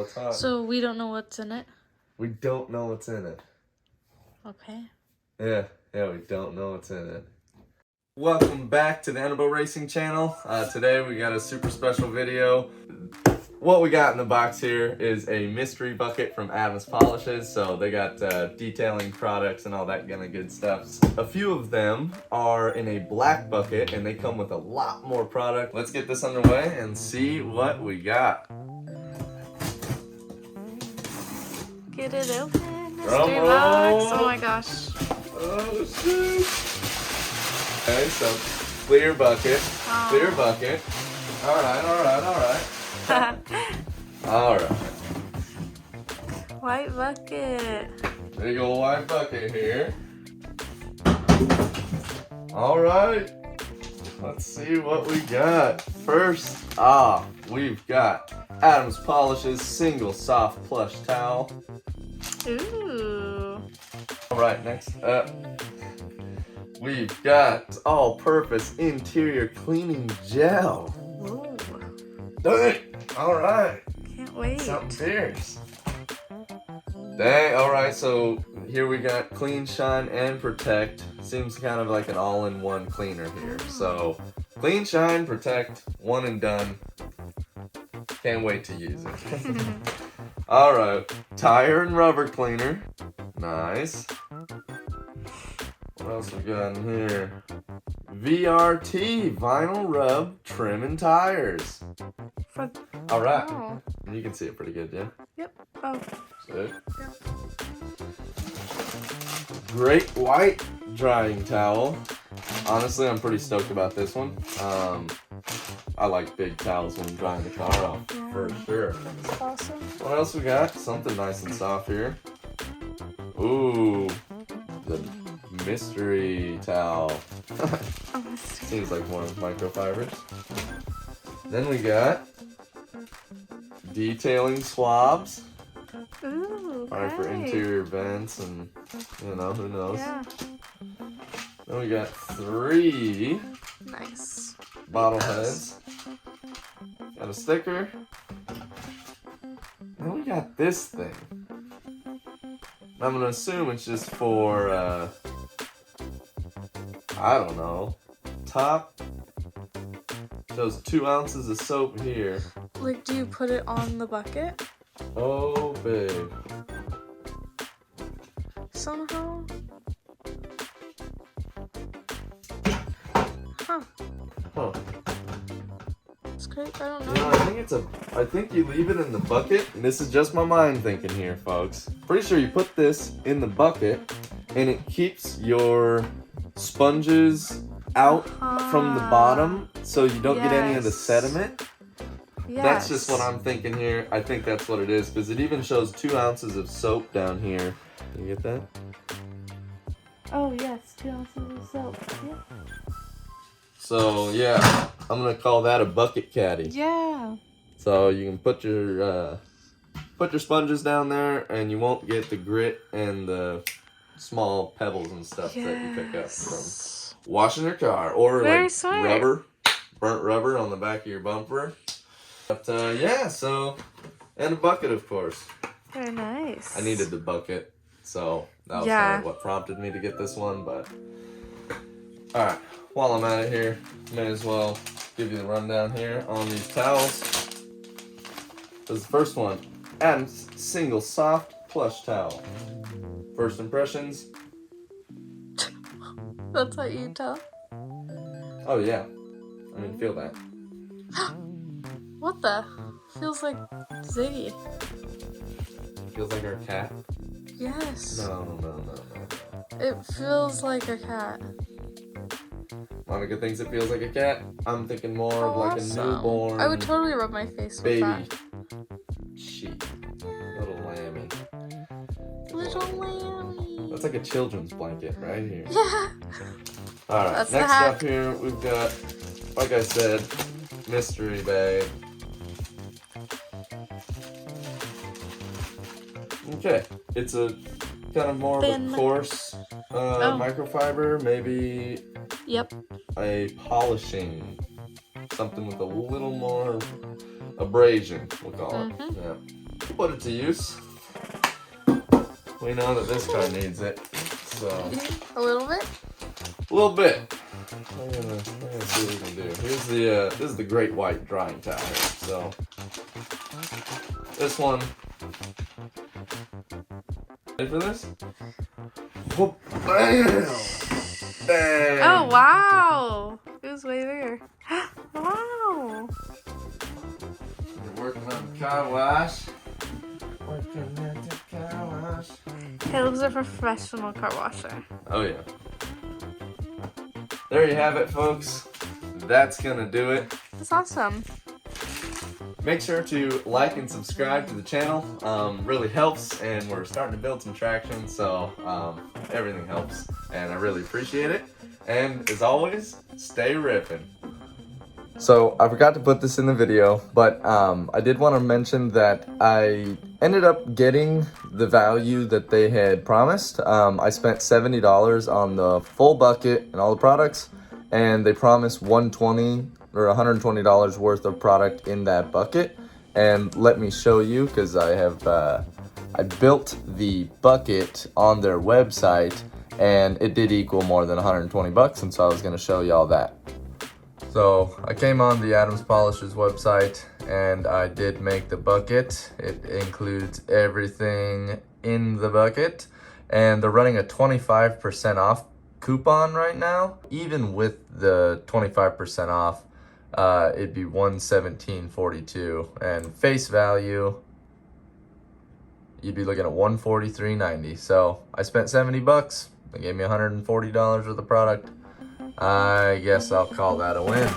it's hot. So we don't know what's in it? We don't know what's in it. Okay. Yeah, we don't know what's in it. Welcome back to the Enebo Racing channel. Today we got a super special video. What we got in the box here is a mystery bucket from Adam's Polishes. So they got detailing products and all that kind of good stuff. A few of them are in a black bucket and they come with a lot more product. Let's get this underway and see what we got. Get it open, mystery box. Oh my gosh. Oh shoot. Okay, so clear bucket, clear bucket. All right. All right. White bucket. Big old white bucket here. All right. Let's see what we got. First off, we've got Adam's Polishes single soft plush towel. Ooh. All right, next up, we've got all-purpose interior cleaning gel. Ooh. Dang! All right. Can't wait. Something fierce. Dang! All right, so here we got clean, shine, and protect. Seems kind of like an all-in-one cleaner here. So clean, shine, protect, one and done. Can't wait to use it. All right, tire and rubber cleaner. Nice. What else we got in here? VRT, vinyl rub, trim and tires. All right. Oh. You can see it pretty good, yeah? Yep. Oh. Good. Yeah. Great white drying towel. Honestly, I'm pretty stoked about this one. I like big towels when I'm drying the car off, Yeah. for sure. That's awesome. What else we got? Something nice and soft here. Ooh, the mystery towel. Oh, mystery. Seems like more microfibers. Then we got detailing swabs. Ooh. Alright, for nice. interior vents and, who knows. Yeah. Then we got 3 Nice. bottle heads. Got a sticker. Then we got this thing. I'm gonna assume it's just for, I don't know. Top shows 2 ounces of soap here. Like, do you put it on the bucket Oh, babe. somehow? Huh. Huh. It's great. I don't You know, know. I think you leave it in the bucket, and this is just my mind thinking here, folks. Pretty sure you put this in the bucket, and it keeps your sponges out from the bottom, so you don't get any of the Yes. sediment. Yes. That's just what I'm thinking here. I think that's what it is, because it even shows 2 ounces of soap down here. Can you get that? Oh, yes. 2 ounces of soap. Yep. So, yeah, I'm going to call that a bucket caddy. Yeah. So you can put your sponges down there, and you won't get the grit and the small pebbles and stuff that you pick up from washing your car, or Very like smart. burnt rubber on the back of your bumper. But yeah, so, and a bucket, of course. Very nice. I needed the bucket, so that was kind of what prompted me to get this one. But all right, while I'm at it here, may as well give you the rundown here on these towels. This is the first one, Adam's single soft plush towel. First impressions? That's how you tell. Oh yeah, I mean, feel that. What the? Feels like Ziggy. Feels like our cat. Yes. No. It feels like a cat. Monica thinks it feels like a cat. I'm thinking more of like a Awesome. newborn I would totally rub my face with baby that. sheep. Little lammy. Little lammy. That's like a children's blanket right here. Yeah. Alright, That's the next hack. up here we've got, like I said, mystery bag. Okay, it's a kind of more Thin. of a coarse microfiber, maybe Yep. a polishing, something with a little more abrasion, we'll call it. Yeah. put it to use. We know that this car needs it, so A little bit? a little bit. We're gonna see what we can do. Here's the this is the Great White drying towel. So this one. Ready for this? Whoop. Bam! Bam! Oh, wow. It was way bigger. Wow. We're working on the car wash. Working at the car wash. Caleb's a professional car washer. Oh yeah. There you have it, folks. That's gonna do it. That's awesome. Make sure to like and subscribe to the channel. Really helps, and we're starting to build some traction, so everything helps, and I really appreciate it. And as always, stay ripping. So I forgot to put this in the video, but I did want to mention that I ended up getting the value that they had promised. I spent $70 on the full bucket and all the products, and they promised $120 or $120 worth of product in that bucket. And let me show you, because I have I built the bucket on their website, and it did equal more than 120 bucks, and so I was going to show you all that. So I came on the Adams Polishers website, and I did make the bucket. It includes everything in the bucket, and they're running a 25% off coupon right now. Even with the 25% off, it'd be $117.42, and face value, you'd be looking at $143.90. So I spent 70 bucks. They gave me $140 worth of product. I guess I'll call that a win.